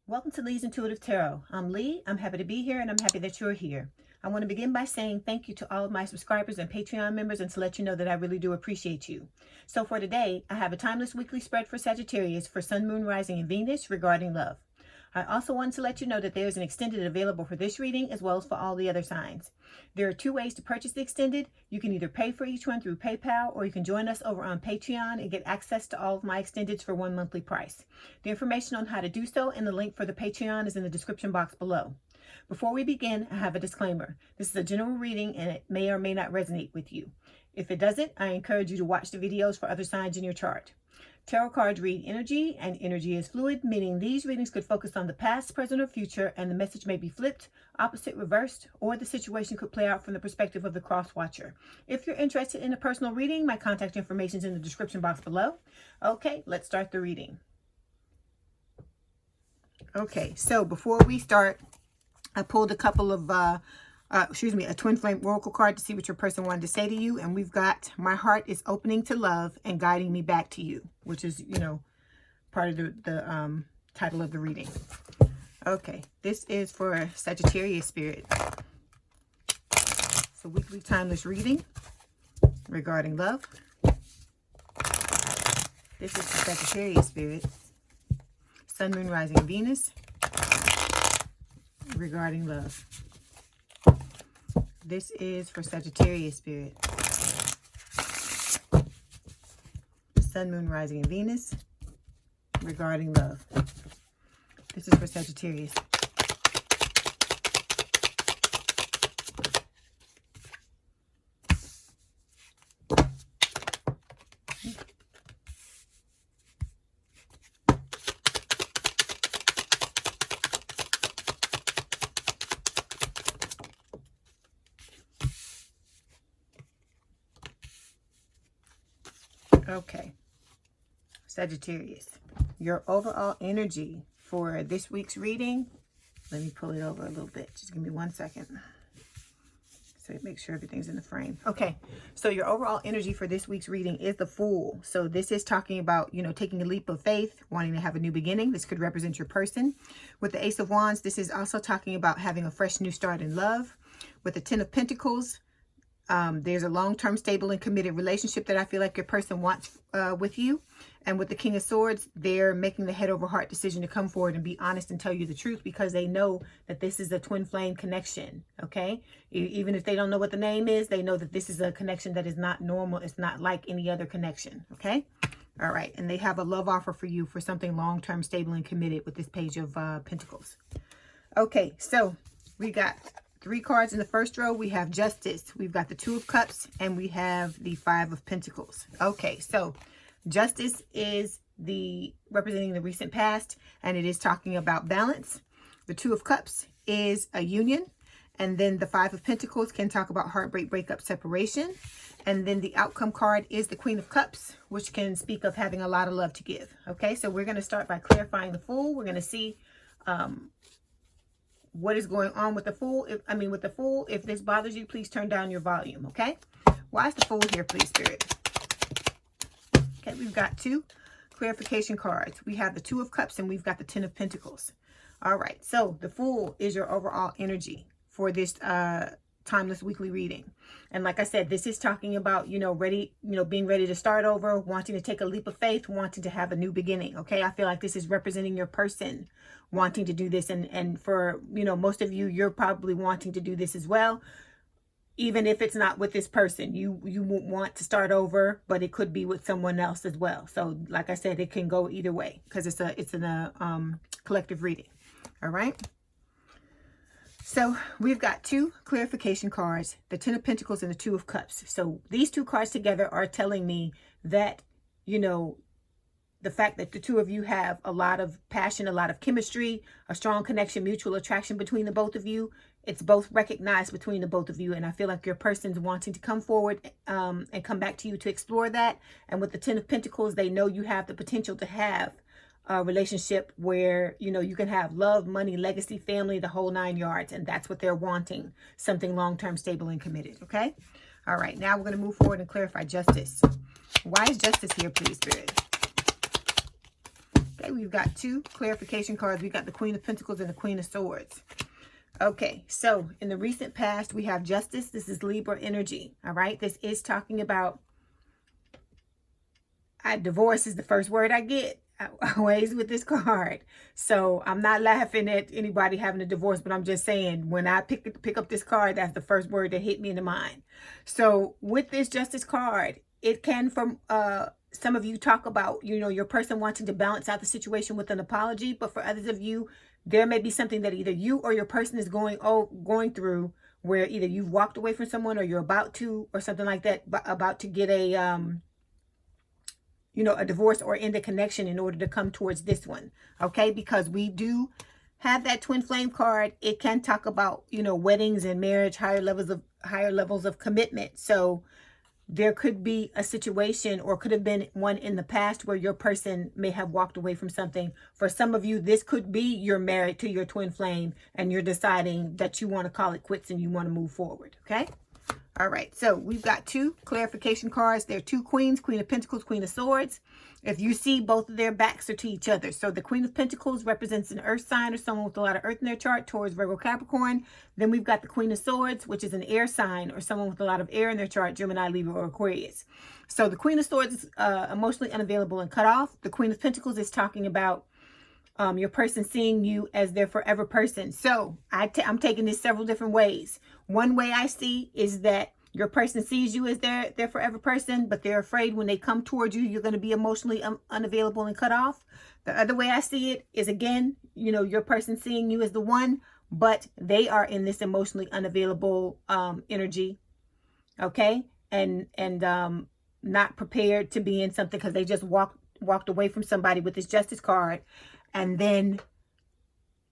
Welcome to Leigh's Intuitive Tarot. I'm Leigh. I'm happy to be here and I'm happy that you're here. I want to begin by saying thank you to all of my subscribers and Patreon members and to let you know that I really do appreciate you. So for today, I have a timeless weekly spread for Sagittarius for Sun, Moon, Rising, and Venus regarding love. I also want to let you know that there is an extended available for this reading as well as for all the other signs. There are two ways to purchase the extended. You can either pay for each one through PayPal or you can join us over on Patreon and get access to all of my extendeds for one monthly price. The information on how to do so and the link for the Patreon is in the description box below. Before we begin, I have a disclaimer. This is a general reading and it may or may not resonate with you. If it doesn't, I encourage you to watch the videos for other signs in your chart. Tarot cards read energy, and energy is fluid, meaning these readings could focus on the past, present, or future, and the message may be flipped, opposite, reversed, or the situation could play out from the perspective of the cross-watcher. If you're interested in a personal reading, my contact information is in the description box below. Okay, let's start the reading. Okay, so before we start, I pulled a couple of a twin flame oracle card to see what your person wanted to say to you. And we've got, my heart is opening to love and guiding me back to you, which is, part of the title of the reading. Okay, this is for Sagittarius spirit. It's a weekly timeless reading regarding love. This is for Sagittarius spirit. Sun, Moon, Rising, and Venus regarding love. This is for Sagittarius spirit. Sun, Moon, Rising, and Venus regarding love. This is for Sagittarius. Okay, Sagittarius, your overall energy for this week's reading. Let me pull it over a little bit. Just give me 1 second. So make sure everything's in the frame. Okay, so your overall energy for this week's reading is the Fool. So this is talking about, taking a leap of faith, wanting to have a new beginning. This could represent your person. With the Ace of Wands, this is also talking about having a fresh new start in love. With the Ten of Pentacles, there's a long-term, stable, and committed relationship that I feel like your person wants with you. And with the King of Swords, they're making the head over heart decision to come forward and be honest and tell you the truth because they know that this is a twin flame connection, okay? Even if they don't know what the name is, they know that this is a connection that is not normal. It's not like any other connection, okay? All right, and they have a love offer for you for something long-term, stable, and committed with this Page of Pentacles. Okay, so we got 3 cards in the first row. We have Justice, we've got the Two of Cups, and we have the Five of Pentacles. Okay, so Justice is representing the recent past, and it is talking about balance. The Two of Cups is a union, and then the Five of Pentacles can talk about heartbreak, breakup, separation. And then the outcome card is the Queen of Cups, which can speak of having a lot of love to give. Okay, so we're going to start by clarifying the Fool. We're going to see what is going on with the Fool. If this bothers you, please turn down your volume, okay? Why is the Fool here, please, Spirit? Okay, we've got 2 clarification cards. We have the Two of Cups and we've got the Ten of Pentacles. All right, so the Fool is your overall energy for this timeless weekly reading. And like I said, this is talking about, being ready to start over, wanting to take a leap of faith, wanting to have a new beginning, okay? I feel like this is representing your person wanting to do this. And for, most of you, you're probably wanting to do this as well. Even if it's not with this person, you won't want to start over, but it could be with someone else as well. So like I said, it can go either way because it's a collective reading. All right. So we've got 2 clarification cards, the Ten of Pentacles and the Two of Cups. So these 2 cards together are telling me that, the fact that the 2 of you have a lot of passion, a lot of chemistry, a strong connection, mutual attraction between the both of you. It's both recognized between the both of you. And I feel like your person's wanting to come forward and come back to you to explore that. And with the Ten of Pentacles, they know you have the potential to have a relationship where, you can have love, money, legacy, family, the whole 9 yards. And that's what they're wanting. Something long-term, stable, and committed. Okay. All right. Now we're going to move forward and clarify Justice. Why is Justice here, please, Spirit? Okay, we've got 2 clarification cards. We've got the Queen of Pentacles and the Queen of Swords. Okay, so in the recent past, we have Justice. This is Libra energy, all right? This is talking about, divorce is the first word I get always with this card. So I'm not laughing at anybody having a divorce, but I'm just saying when I pick up this card, that's the first word that hit me in the mind. So with this Justice card, it can, from some of you, talk about, you know, your person wanting to balance out the situation with an apology, but for others of you, there may be something that either you or your person is going through, where either you've walked away from someone or you're about to, or something like that, about to get a you know, a divorce or end a connection in order to come towards this one. Okay, because we do have that twin flame card. It can talk about, you know, weddings and marriage, higher levels of commitment. So there could be a situation, or could have been one in the past, where your person may have walked away from something. For some of you, this could be you're married to your twin flame and you're deciding that you want to call it quits and you want to move forward. Okay. All right. So we've got 2 clarification cards. They're 2 queens, Queen of Pentacles, Queen of Swords. If you see, both of their backs are to each other. So the Queen of Pentacles represents an earth sign or someone with a lot of earth in their chart, Taurus, Virgo, Capricorn. Then we've got the Queen of Swords, which is an air sign or someone with a lot of air in their chart, Gemini, Libra, or Aquarius. So the Queen of Swords is emotionally unavailable and cut off. The Queen of Pentacles is talking about your person seeing you as their forever person. So I'm taking this several different ways. One way I see is that your person sees you as their forever person, but they're afraid when they come towards you, you're going to be emotionally unavailable and cut off. The other way I see it is, again, you know, your person seeing you as the one, but they are in this emotionally unavailable energy. Okay. And not prepared to be in something because they just walked away from somebody with this Justice card. And then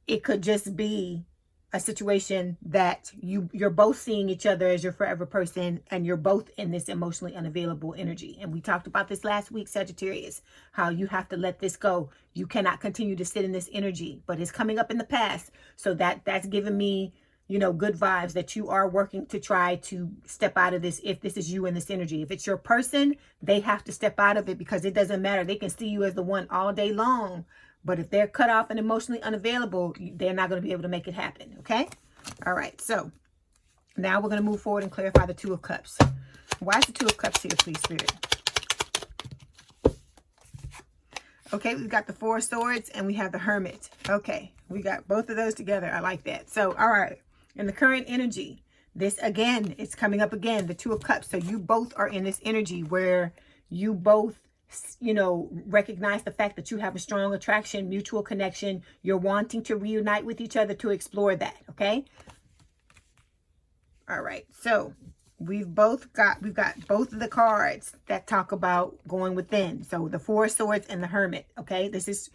it could just be a situation that you're both seeing each other as your forever person, and you're both in this emotionally unavailable energy. And we talked about this last week, Sagittarius, how you have to let this go. You cannot continue to sit in this energy, but it's coming up in the past. So that's giving me, you know, good vibes that you are working to try to step out of this. If this is you in this energy, if it's your person, they have to step out of it, because it doesn't matter. They can see you as the one all day long, but if they're cut off and emotionally unavailable, they're not going to be able to make it happen. Okay. All right. So now we're going to move forward and clarify the 2 of Cups. Why is the 2 of Cups here, please, Spirit? Okay. We've got the 4 of Swords and we have the Hermit. Okay. We got both of those together. I like that. So, all right. In the current energy, this again, it's coming up again, the 2 of Cups. So you both are in this energy where you both, you know, recognize the fact that you have a strong attraction, mutual connection. You're wanting to reunite with each other to explore that. Okay. All right. So we've got both of the cards that talk about going within. So the 4 of Swords and the Hermit. Okay. This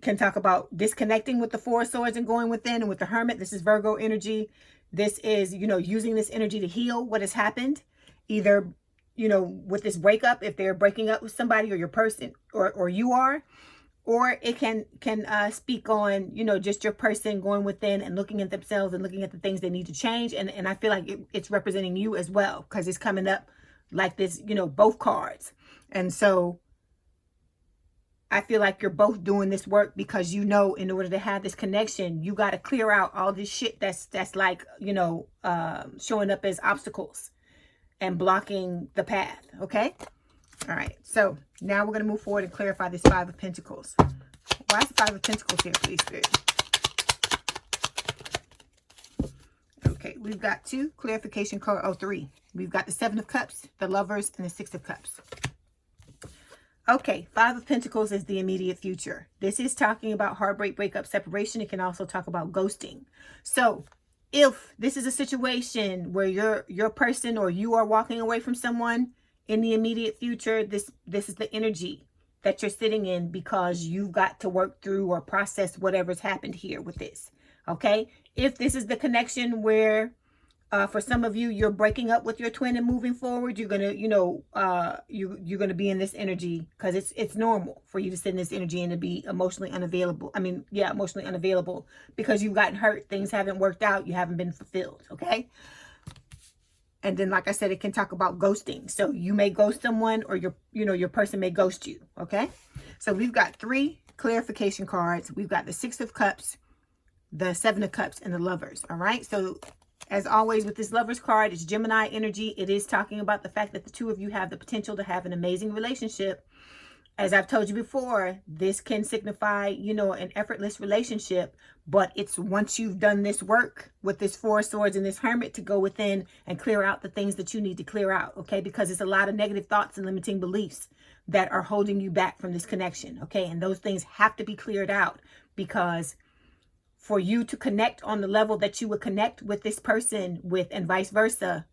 can talk about disconnecting with the 4 of Swords and going within. And with the Hermit, this is Virgo energy. This is, you know, using this energy to heal what has happened, either, you know, with this breakup, if they're breaking up with somebody, or your person, or you are, or it can speak on, you know, just your person going within and looking at themselves and looking at the things they need to change. And I feel like it's representing you as well, because it's coming up like this, you know, both cards. And so I feel like you're both doing this work because, you know, in order to have this connection, you got to clear out all this shit that's like, you know, showing up as obstacles and blocking the path. Okay. All right. So now we're going to move forward and clarify this 5 of Pentacles. Why is the 5 of Pentacles here, please, Spirit? Okay. We've got 2 clarification cards. Oh, 3. We've got the 7 of Cups, the Lovers, and the 6 of Cups. Okay. 5 of Pentacles is the immediate future. This is talking about heartbreak, breakup, separation. It can also talk about ghosting. So if this is a situation where your person or you are walking away from someone in the immediate future, this is the energy that you're sitting in, because you've got to work through or process whatever's happened here with this. Okay. If this is the connection where for some of you, you're breaking up with your twin and moving forward, you're going to, you know, you're going to be in this energy, because it's normal for you to sit in this energy and to be emotionally unavailable. I mean, yeah, emotionally unavailable, because you've gotten hurt. Things haven't worked out. You haven't been fulfilled. Okay. And then, like I said, it can talk about ghosting. So you may ghost someone, or your person may ghost you. Okay. So we've got 3 clarification cards. We've got the Six of Cups, the Seven of Cups, and the Lovers. All right. So as always with this Lovers card, it's Gemini energy. It is talking about the fact that the two of you have the potential to have an amazing relationship. As I've told you before, this can signify, you know, an effortless relationship, but it's once you've done this work with this Four of Swords and this Hermit to go within and clear out the things that you need to clear out, okay? Because it's a lot of negative thoughts and limiting beliefs that are holding you back from this connection, okay? And those things have to be cleared out, because for you to connect on the level that you would connect with this person with, and vice versa,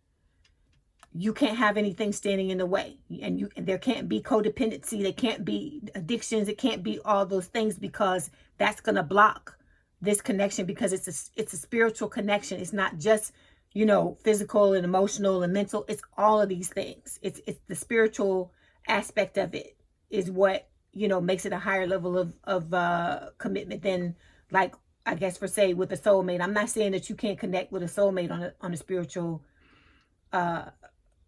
you can't have anything standing in the way, and there can't be codependency, there can't be addictions, it can't be all those things, because that's going to block this connection, because it's a spiritual connection. It's not just, you know, physical and emotional and mental. It's all of these things. It's the spiritual aspect of it is what, you know, makes it a higher level of commitment than, like, I guess, for say with a soulmate. I'm not saying that you can't connect with a soulmate on a spiritual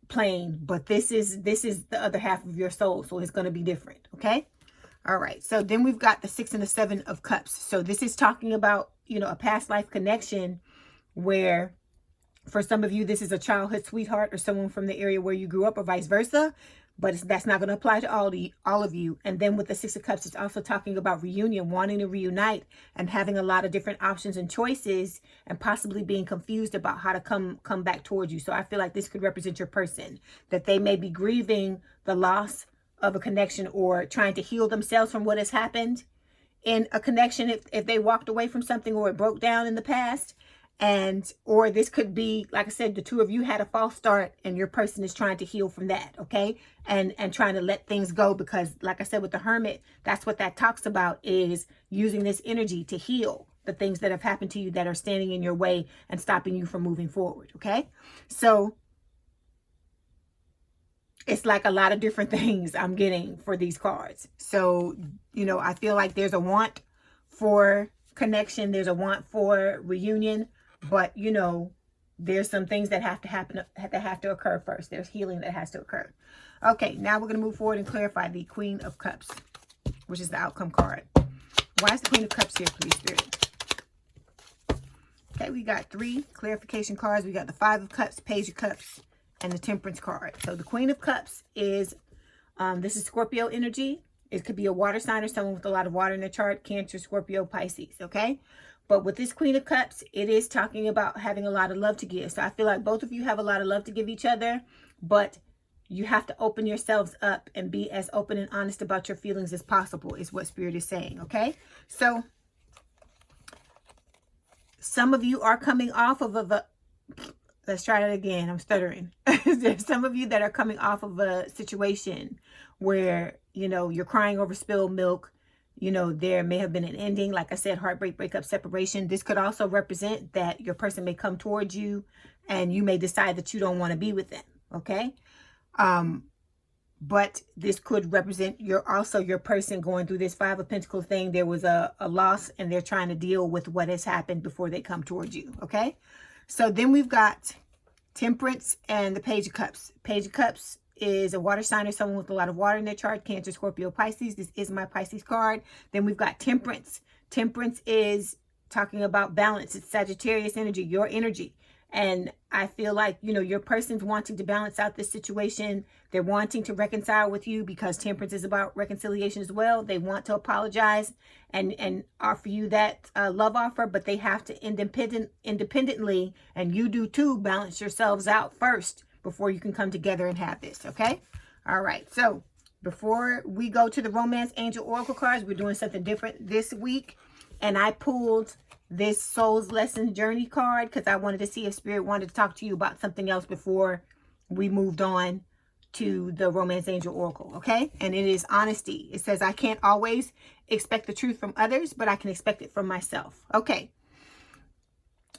plane, but this is the other half of your soul, so it's going to be different. Okay. All right. So then we've got the Six and the Seven of Cups. So this is talking about, you know, a past life connection where for some of you this is a childhood sweetheart or someone from the area where you grew up, or vice versa, but that's not going to apply to all of you. And then with the Six of Cups, it's also talking about reunion, wanting to reunite and having a lot of different options and choices, and possibly being confused about how to come back towards you. So I feel like this could represent your person, that they may be grieving the loss of a connection or trying to heal themselves from what has happened in a connection, if they walked away from something or it broke down in the past. And or this could be, like I said, the two of you had a false start and your person is trying to heal from that, okay? And trying to let things go, because like I said with the Hermit, that's what that talks about, is using this energy to heal the things that have happened to you that are standing in your way and stopping you from moving forward, okay? So it's like a lot of different things I'm getting for these cards. So, you know, I feel like there's a want for connection, there's a want for reunion, but, you know, there's some things that have to happen, that have to occur first. There's healing that has to occur. Okay, now we're going to move forward and clarify the Queen of Cups, which is the outcome card. Why is the Queen of Cups here, please, Spirit? Okay, we got 3 clarification cards. We got the Five of Cups, Page of Cups, and the Temperance card. So the Queen of Cups is, this is Scorpio energy. It could be a water sign or someone with a lot of water in their chart, Cancer, Scorpio, Pisces, okay? But with this Queen of Cups, it is talking about having a lot of love to give. So I feel like both of you have a lot of love to give each other, but you have to open yourselves up and be as open and honest about your feelings as possible, is what Spirit is saying, okay? So some of you are coming off of let's try that again. I'm stuttering. There's some of you that are coming off of a situation where, you know, you're crying over spilled milk. You know, there may have been an ending. Like I said, heartbreak, breakup, separation. This could also represent that your person may come towards you and you may decide that you don't want to be with them. Okay. But this could represent your person going through this Five of Pentacles thing. There was a loss and they're trying to deal with what has happened before they come towards you. Okay. So then we've got Temperance and the Page of Cups. Page of Cups is a water sign or someone with a lot of water in their chart, Cancer, Scorpio, Pisces. This is my Pisces card. Then we've got Temperance. Temperance is talking about balance. It's Sagittarius energy, your energy. And I feel like, you know, your person's wanting to balance out this situation. They're wanting to reconcile with you, because Temperance is about reconciliation as well. They want to apologize and offer you that love offer, but they have to independently, and you do too, balance yourselves out first before you can come together and have this, okay? All right, so before we go to the Romance Angel Oracle cards, we're doing something different this week. And I pulled this Soul's Lesson Journey card because I wanted to see if Spirit wanted to talk to you about something else before we moved on to the Romance Angel Oracle, okay? And it is honesty. It says, I can't always expect the truth from others, but I can expect it from myself. Okay.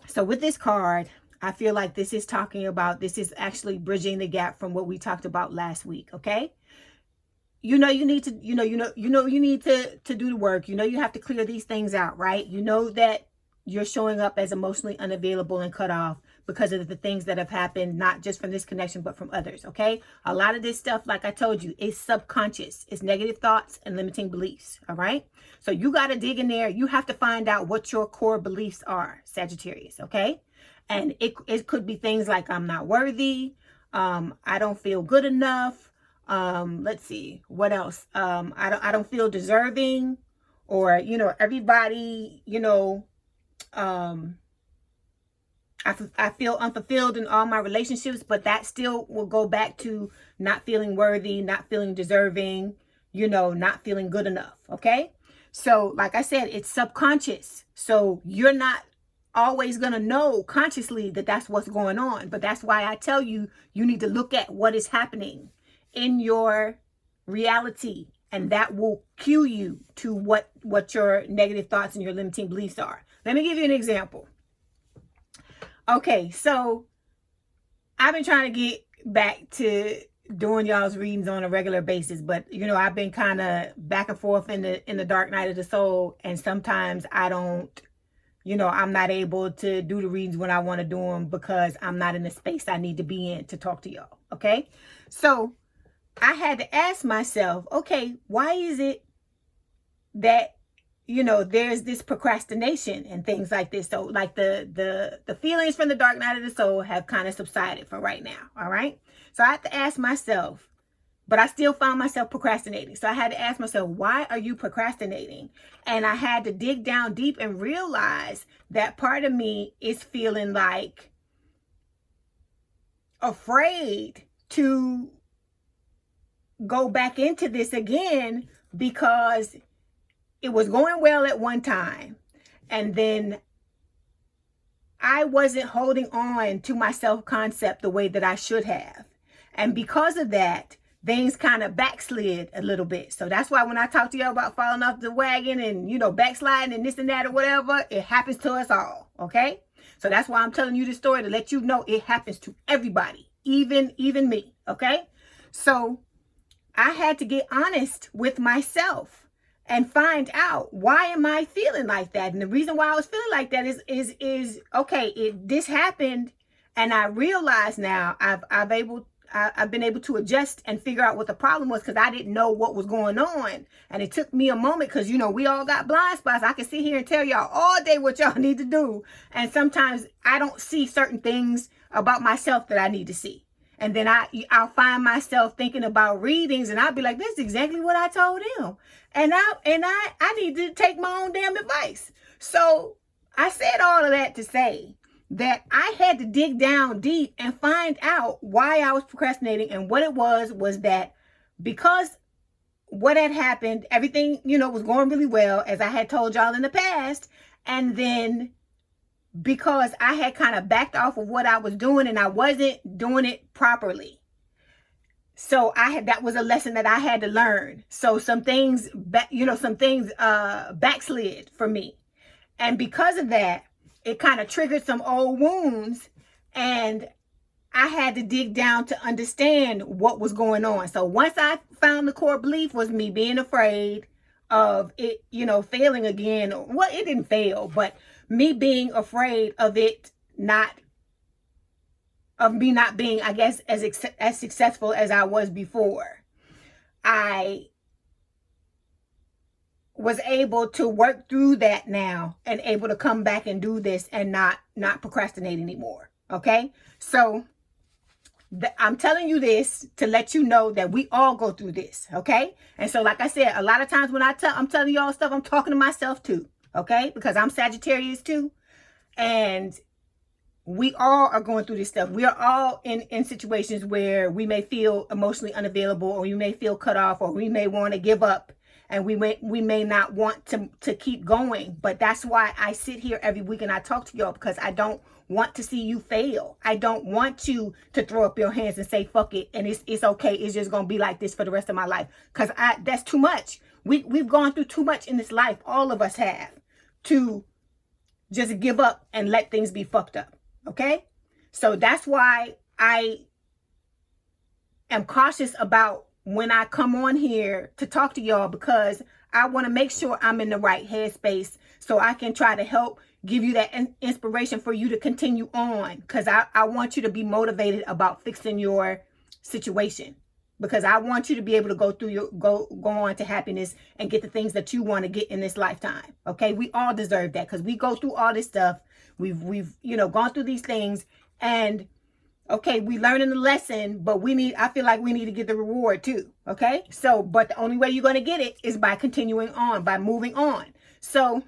So with this card, I feel like this is talking about, this is actually bridging the gap from what we talked about last week, okay? You know you need to, you need to do the work. You know you have to clear these things out, right? You know that you're showing up as emotionally unavailable and cut off, because of the things that have happened, not just from this connection, but from others, okay? A lot of this stuff, like I told you, is subconscious. It's negative thoughts and limiting beliefs, all right? So you got to dig in there. You have to find out what your core beliefs are, Sagittarius, okay? And it could be things like I'm not worthy, I don't feel good enough, let's see, what else? I don't feel deserving, or, you know, everybody, you know, I feel unfulfilled in all my relationships, but that still will go back to not feeling worthy, not feeling deserving, you know, not feeling good enough. Okay. So like I said, it's subconscious. So you're not always going to know consciously that that's what's going on. But that's why I tell you, you need to look at what is happening in your reality. And that will cue you to what your negative thoughts and your limiting beliefs are. Let me give you an example. Okay, so I've been trying to get back to doing y'all's readings on a regular basis, but you know, I've been kind of back and forth in the dark night of the soul, and sometimes I don't, you know, I'm not able to do the readings when I want to do them because I'm not in the space I need to be in to talk to y'all. Okay, so I had to ask myself, okay, why is it that, you know, there's this procrastination and things like this? So like the feelings from the dark night of the soul have kind of subsided for right now. All right. So I had to ask myself, but I still found myself procrastinating. So I had to ask myself, why are you procrastinating? And I had to dig down deep and realize that part of me is feeling like afraid to go back into this again because it was going well at one time, and then I wasn't holding on to my self-concept the way that I should have. And because of that, things kind of backslid a little bit. So that's why when I talk to you about falling off the wagon and, you know, backsliding and this and that or whatever, it happens to us all, okay? So that's why I'm telling you this story, to let you know it happens to everybody, even me, okay? So I had to get honest with myself and find out, why am I feeling like that? And the reason why I was feeling like that is okay, this happened, and I realize now I've been able to adjust and figure out what the problem was, because I didn't know what was going on. And it took me a moment, because, you know, we all got blind spots. I can sit here and tell y'all all day what y'all need to do. And sometimes I don't see certain things about myself that I need to see. And then I'll find myself thinking about readings, and I'll be like, this is exactly what I told him. And I need to take my own damn advice. So I said all of that to say that I had to dig down deep and find out why I was procrastinating. And what it was that because what had happened, everything, you know, was going really well, as I had told y'all in the past. And then because I had kind of backed off of what I was doing, and I wasn't doing it properly. So that was a lesson that I had to learn. So some things backslid for me. And because of that, it kind of triggered some old wounds, and I had to dig down to understand what was going on. So once I found the core belief was me being afraid of it, you know, failing again. Well, it didn't fail, but me being afraid of me not being, I guess, as successful as I was before. I was able to work through that now and able to come back and do this and not procrastinate anymore. Okay. So I'm telling you this to let you know that we all go through this. Okay. And so, like I said, a lot of times when I'm telling you all stuff, I'm talking to myself too. Okay. Because I'm Sagittarius too. And we all are going through this stuff. We are all in situations where we may feel emotionally unavailable, or we may feel cut off, or we may want to give up, and we may not want to keep going. But that's why I sit here every week and I talk to y'all, because I don't want to see you fail. I don't want you to throw up your hands and say, fuck it, and it's okay. It's just going to be like this for the rest of my life. Because that's too much. We've gone through too much in this life. All of us have, to just give up and let things be fucked up. Okay? So that's why I am cautious about when I come on here to talk to y'all, because I want to make sure I'm in the right headspace so I can try to help give you that inspiration for you to continue on. Because I want you to be motivated about fixing your situation. Because I want you to be able to go through go on to happiness and get the things that you want to get in this lifetime. Okay, we all deserve that because we go through all this stuff. We've gone through these things, and okay, we learning the lesson, but I feel like we need to get the reward too. Okay, so but the only way you're going to get it is by continuing on, by moving on. So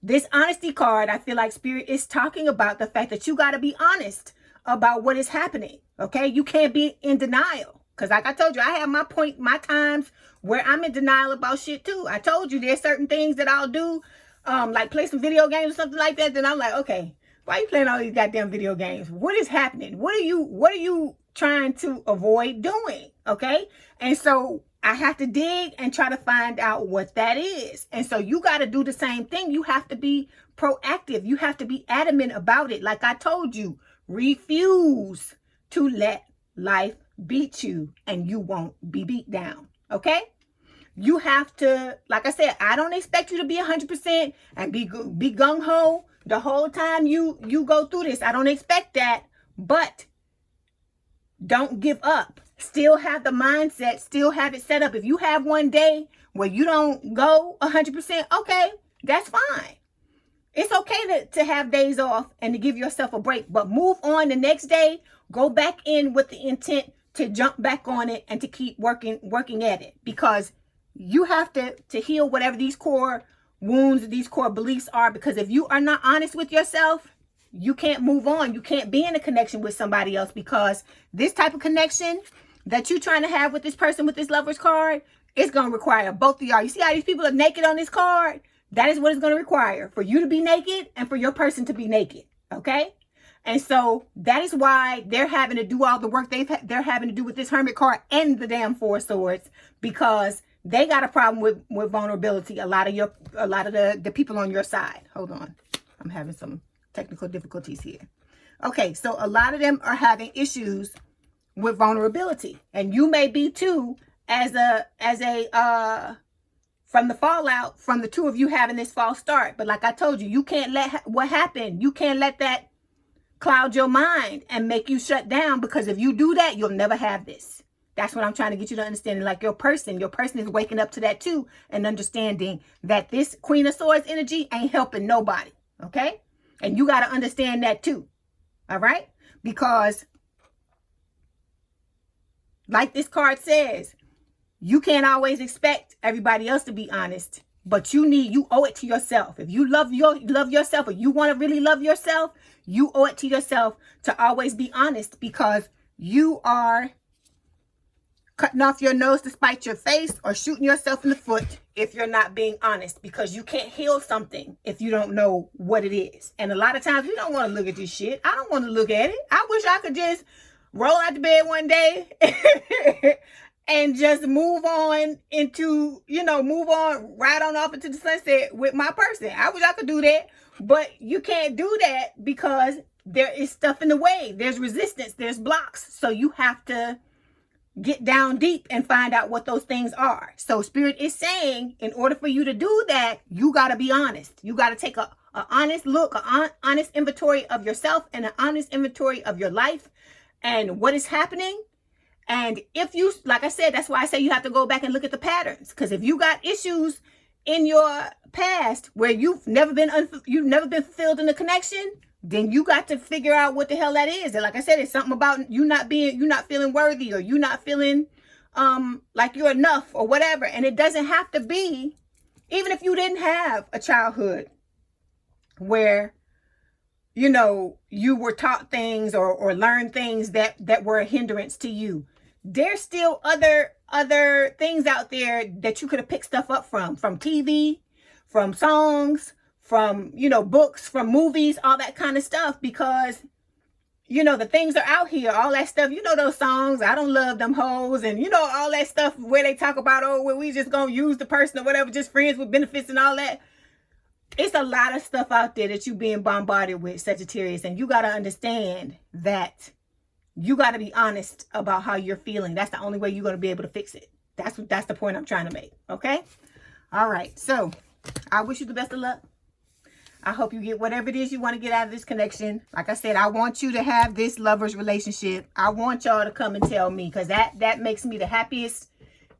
this honesty card, I feel like Spirit is talking about the fact that you got to be honest about what is happening. Okay, you can't be in denial. Because like I told you, I have my times where I'm in denial about shit too. I told you there's certain things that I'll do, like play some video games or something like that. Then I'm like, okay, why are you playing all these goddamn video games? What is happening? What are you trying to avoid doing? Okay. And so I have to dig and try to find out what that is. And so you got to do the same thing. You have to be proactive. You have to be adamant about it. Like I told you, refuse to let life beat you, and you won't be beat down. Okay, you have to, like I said, I don't expect you to be 100% and be gung-ho the whole time you go through this. I don't expect that, but don't give up. Still have the mindset, still have it set up. If you have one day where you don't go 100%, okay, that's fine. It's okay to have days off and to give yourself a break, but move on the next day. Go back in with the intent to jump back on it and to keep working at it, because you have to heal whatever these core wounds, these core beliefs are, because if you are not honest with yourself, you can't move on. You can't be in a connection with somebody else, because this type of connection that you're trying to have with this person with this Lover's card, it's going to require both of y'all. You see how these people are naked on this card? That is what it's going to require, for you to be naked and for your person to be naked. Okay? And so that is why they're having to do all the work they're having to do with this Hermit card and the damn Four of Swords, because they got a problem with vulnerability. A lot of the people on your side. Hold on. I'm having some technical difficulties here. Okay, so a lot of them are having issues with vulnerability. And you may be too, as from the fallout from the two of you having this false start. But like I told you, you can't let what happened, you can't let that cloud your mind and make you shut down, because if you do that, you'll never have this. That's what I'm trying to get you to understand. Like your person is waking up to that too, and understanding that this Queen of Swords energy ain't helping nobody. Okay, and you got to understand that too. All right, because like this card says, you can't always expect everybody else to be honest, but you owe it to yourself. If you love yourself, or you want to really love yourself, you owe it to yourself to always be honest, because you are cutting off your nose to spite your face, or shooting yourself in the foot if you're not being honest, because you can't heal something if you don't know what it is. And a lot of times we don't want to look at this shit. I don't want to look at it. I wish I could just roll out the bed one day and just move on right on off into the sunset with my person. I wish I could do that, but you can't do that because there is stuff in the way. There's resistance, there's blocks. So you have to get down deep and find out what those things are. So Spirit is saying, in order for you to do that, you got to be honest. You got to take a honest look, an honest inventory of yourself, and an honest inventory of your life and what is happening. And if you, like I said, that's why I say you have to go back and look at the patterns. Because if you got issues in your past where you've never been fulfilled in a connection, then you got to figure out what the hell that is. And like I said, it's something about you not feeling worthy, or you not feeling like you're enough or whatever. And it doesn't have to be, even if you didn't have a childhood where, you were taught things or learned things that were a hindrance to you. There's still other things out there that you could have picked stuff up from TV, from songs, from, books, from movies, all that kind of stuff, because, the things are out here, all that stuff, those songs, I don't love them hoes, and, all that stuff where they talk about, well, we just gonna use the person or whatever, just friends with benefits and all that. It's a lot of stuff out there that you're being bombarded with, Sagittarius, and you got to understand that you got to be honest about how you're feeling. That's the only way you're going to be able to fix it. That's the point I'm trying to make. Okay. All right. So I wish you the best of luck. I hope you get whatever it is you want to get out of this connection. Like I said, I want you to have this lover's relationship. I want y'all to come and tell me, because that makes me the happiest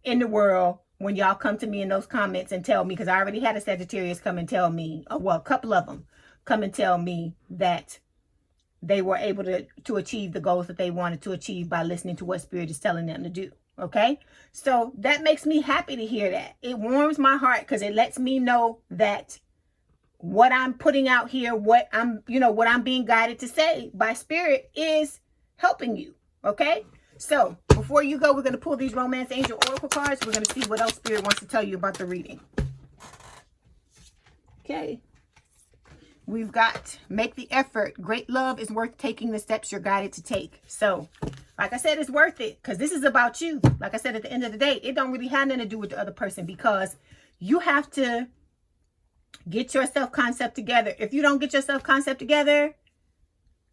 in the world when y'all come to me in those comments and tell me, because I already had a Sagittarius come and tell me, well, a couple of them come and tell me that they were able to achieve the goals that they wanted to achieve by listening to what Spirit is telling them to do. Okay, so that makes me happy to hear that. It warms my heart, because it lets me know that what I'm putting out here, what I'm being guided to say by Spirit is helping you. Okay, so before you go, we're going to pull these Romance Angel Oracle cards. We're going to see what else Spirit wants to tell you about the reading. Okay. We've got make the effort. Great love is worth taking the steps you're guided to take. So, like I said, it's worth it, because this is about you. Like I said, at the end of the day, it don't really have nothing to do with the other person, because you have to get your self-concept together. If you don't get your self-concept together,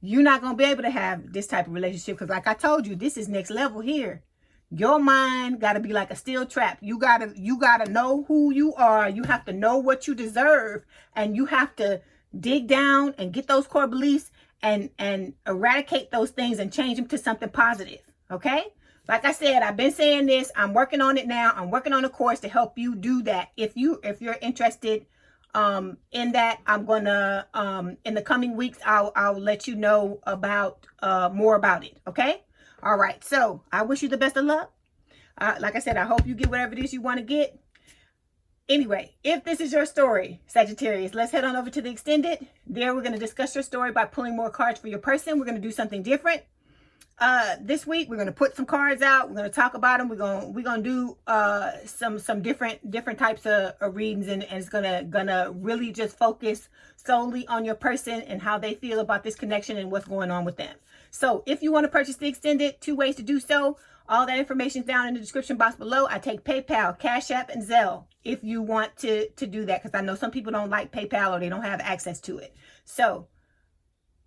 you're not going to be able to have this type of relationship, because like I told you, this is next level here. Your mind got to be like a steel trap. You got to know who you are. You have to know what you deserve, and you have to dig down and get those core beliefs and eradicate those things and change them to something positive. Okay, like I said, I've been saying this. I'm working on it now. I'm working on a course to help you do that. If you're interested in that, I'm gonna in the coming weeks I'll let you know about more about it. Okay, all right, so I wish you the best of luck. Like I said, I hope you get whatever it is you want to get. Anyway, if this is your story, Sagittarius, let's head on over to the extended. There, we're going to discuss your story by pulling more cards for your person. We're going to do something different. This week, we're going to put some cards out. We're going to talk about them. We're going to do some different types of readings, and it's gonna really just focus solely on your person and how they feel about this connection and what's going on with them. So, if you want to purchase the extended, 2 ways to do so. All that information is down in the description box below. I take PayPal, Cash App, and Zelle if you want to do that, because I know some people don't like PayPal or they don't have access to it. So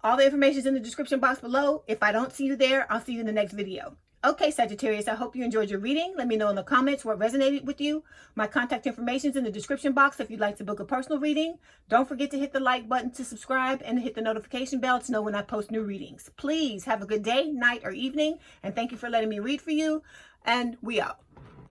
all the information is in the description box below. If I don't see you there, I'll see you in the next video. Okay, Sagittarius, I hope you enjoyed your reading. Let me know in the comments what resonated with you. My contact information is in the description box if you'd like to book a personal reading. Don't forget to hit the like button to subscribe and hit the notification bell to know when I post new readings. Please have a good day, night, or evening, and thank you for letting me read for you. And we out.